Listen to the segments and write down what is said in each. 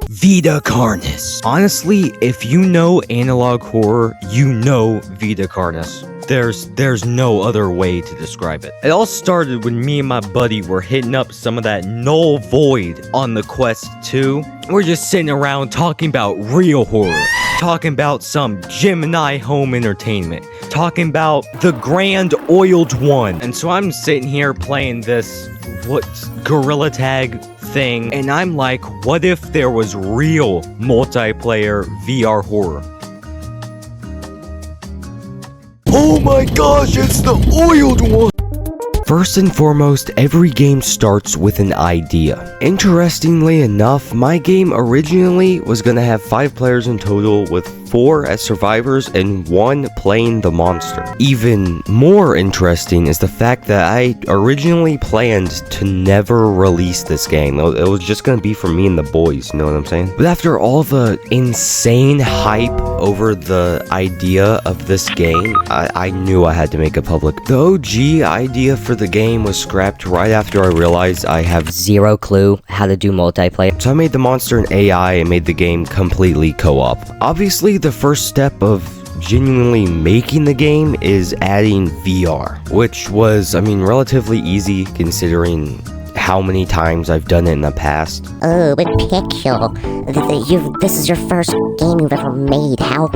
Vita Carnis. Honestly, if you know analog horror, you know Vita Carnis. There's no other way to describe it. It all started when me and my buddy were hitting up some of that null void on the Quest 2. We're just sitting around talking about real horror. Talking about some Gemini home entertainment. Talking about the grand oiled one. And so I'm sitting here playing this, Gorilla Tag thing. And I'm like, what if there was real multiplayer VR horror? Oh my gosh, it's the oiled one! First and foremost, every game starts with an idea. Interestingly enough, my game originally was gonna have 5 players in total, with 4 as survivors and 1 playing the monster. Even more interesting is the fact that I originally planned to never release this game. It was just gonna be for me and the boys, you know what I'm saying? But after all the insane hype over the idea of this game, I knew I had to make it public. The OG idea for the game was scrapped right after I realized I have zero clue how to do multiplayer. So I made the monster an AI and made the game completely co-op. Obviously, the first step of genuinely making the game is adding VR, which was, relatively easy considering how many times I've done it in the past. Oh, but Pixel, this is your first game you've ever made. How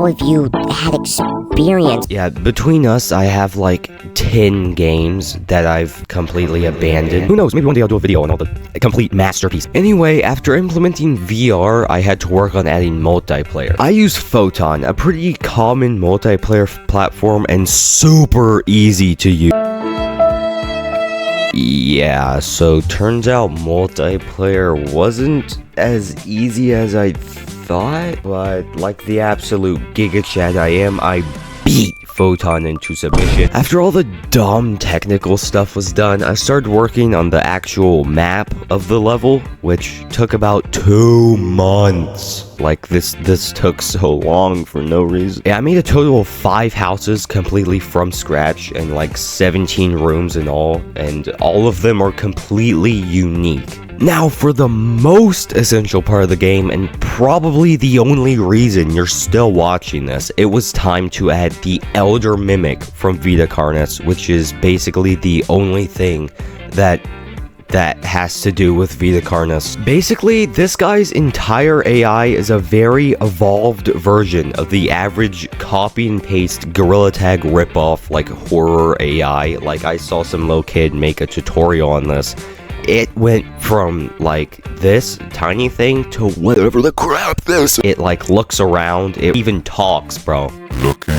have you had experience? Yeah, between us, I have like 10 games that I've completely abandoned. Who knows, maybe one day I'll do a video on all the complete masterpiece. Anyway, after implementing VR, I had to work on adding multiplayer. I use Photon, a pretty common multiplayer platform and super easy to use. Yeah, so turns out multiplayer wasn't as easy as I thought, but like the absolute Giga Chad I am, I beat Photon into submission. After all the dumb technical stuff was done, I started working on the actual map of the level, which took about 2 months. Like, this took so long for no reason. Yeah, I made a total of 5 houses completely from scratch, and like 17 rooms in all, and all of them are completely unique. Now, for the most essential part of the game, and probably the only reason you're still watching this, it was time to add the Elder Mimic from Vita Carnis, which is basically the only thing that has to do with Vita Carnis. Basically, this guy's entire AI is a very evolved version of the average copy and paste Gorilla Tag ripoff, like horror AI. Like, I saw some little kid make a tutorial on this. It went from, like, this tiny thing to whatever the crap this. It, like, looks around. It even talks, bro. Looking.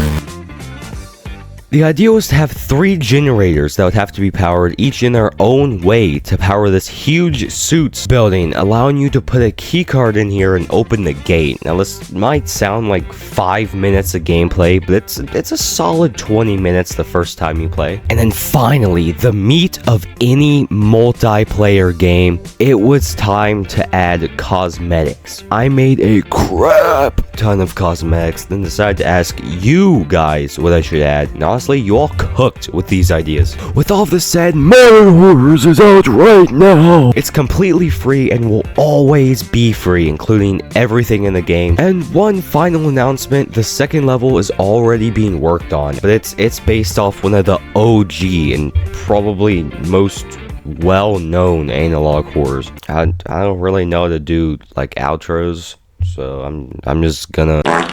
The idea was to have 3 generators that would have to be powered, each in their own way, to power this huge suits building, allowing you to put a keycard in here and open the gate. Now, this might sound like 5 minutes of gameplay, but it's a solid 20 minutes the first time you play. And then finally, the meat of any multiplayer game, it was time to add cosmetics. I made a crap ton of cosmetics, then decided to ask you guys what I should add. And honestly, you all cooked with these ideas. With all of this said, Modern Horrors is out right now. It's completely free and will always be free, including everything in the game. And one final announcement, the second level is already being worked on, but it's based off one of the OG and probably most well-known analog horrors. I don't really know how to do like outros, so I'm just gonna